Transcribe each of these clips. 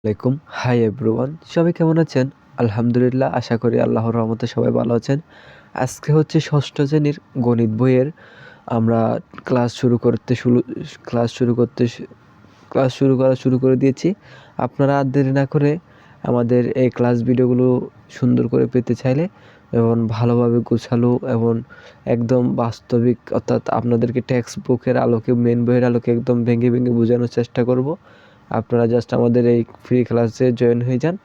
আলাইকুম। Hi everyone. সবাই কেমন আছেন? আলহামদুলিল্লাহ, আশা করি আল্লাহর রহমতে সবাই ভালো আছেন। আজকে হচ্ছে ৬ষ্ঠ শ্রেণীর গণিত বইয়ের আমরা ক্লাস শুরু করতে শুরু ক্লাস শুরু করতে ক্লাস শুরু করে দিয়েছি। আপনারা আর দেরি না করে আমাদের এই ক্লাস ভিডিওগুলো সুন্দর করে পেতে চাইলে এবং ভালোভাবে গোছালো এবং একদম বাস্তবিক, অর্থাৎ আপনাদেরকে টেক্সট বুকের আলোকে, মেন বইয়ের আলোকে একদম ভেঙে বোঝানোর চেষ্টা করব। আপনারা জাস্ট আমাদের এই ফ্রি ক্লাসে জয়েন হয়ে যান।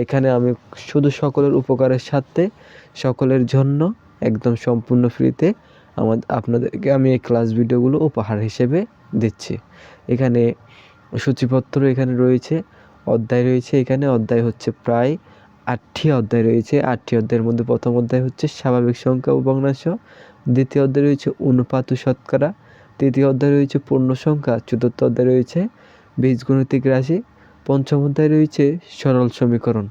এখানে আমি শুধু সকলের উপকারের স্বার্থে, সকলের জন্য একদম সম্পূর্ণ ফ্রিতে আপনাদেরকে আমি এই ক্লাস ভিডিওগুলো উপহার হিসেবে দিচ্ছি। এখানে সূচিপত্র এখানে রয়েছে, অধ্যায় রয়েছে। এখানে অধ্যায় হচ্ছে প্রায় 8টি অধ্যায় রয়েছে। 8টি অধ্যায়ের মধ্যে প্রথম অধ্যায় হচ্ছে স্বাভাবিক সংখ্যা ও ভগ্নাংশ, দ্বিতীয় অধ্যায় রয়েছে অনুপাত ও শতকরা, তৃতীয় অধ্যায় রয়েছে পূর্ণ সংখ্যা, চতুর্থ অধ্যায় রয়েছে বীজগণিতিক রাশি, পঞ্চম অধ্যায় রয়েছে সরল সমীকরণ,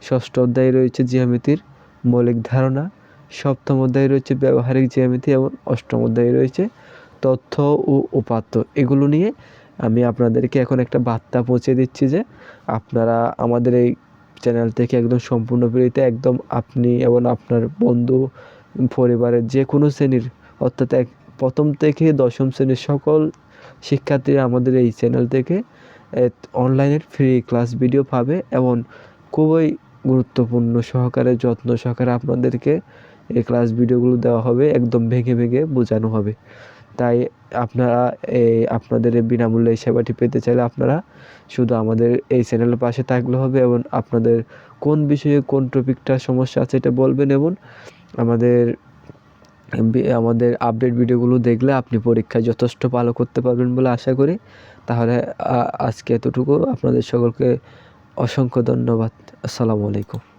ষষ্ঠ অধ্যায়ে রয়েছে জ্যামিতির মৌলিক ধারণা, সপ্তম অধ্যায়ে রয়েছে ব্যবহারিক জ্যামিতি এবং অষ্টম অধ্যায়ে রয়েছে তথ্য ও উপাত্ত। এগুলো নিয়ে আমি আপনাদেরকে এখন একটা বার্তা পৌঁছে দিচ্ছি যে আপনারা আমাদের এই চ্যানেল থেকে একদম সম্পূর্ণ ফ্রিতে, একদম আপনি এবং আপনার বন্ধু, পরিবারের যে কোনো শ্রেণীর, অর্থাৎ প্রথম থেকে দশম শ্রেণীর সকল শিক্ষার্থীরা আমাদের এই চ্যানেল থেকে অনলাইনের ফ্রি ক্লাস ভিডিও পাবে এবং খুবই গুরুত্বপূর্ণ সহকারে, যত্ন সহকারে আপনাদেরকে এই ক্লাস ভিডিওগুলো দেওয়া হবে, একদম ভেঙে বোঝানো হবে। তাই আপনারা আপনাদের এই বিনামূল্যে এই সেবাটি পেতে চাইলে আপনারা শুধু আমাদের এই চ্যানেলের পাশে থাকলে হবে এবং আপনাদের কোন বিষয়ে কোন টপিকটা সমস্যা আছে এটা বলবেন এবং আমাদের আপডেট ভিডিওগুলো দেখলে আপনি পরীক্ষায় যথেষ্ট ভালো করতে পারবেন বলে আশা করি। তাহলে আজকে এতটুকু। আপনাদের সকলকে অসংখ্য ধন্যবাদ। আসসালামু আলাইকুম।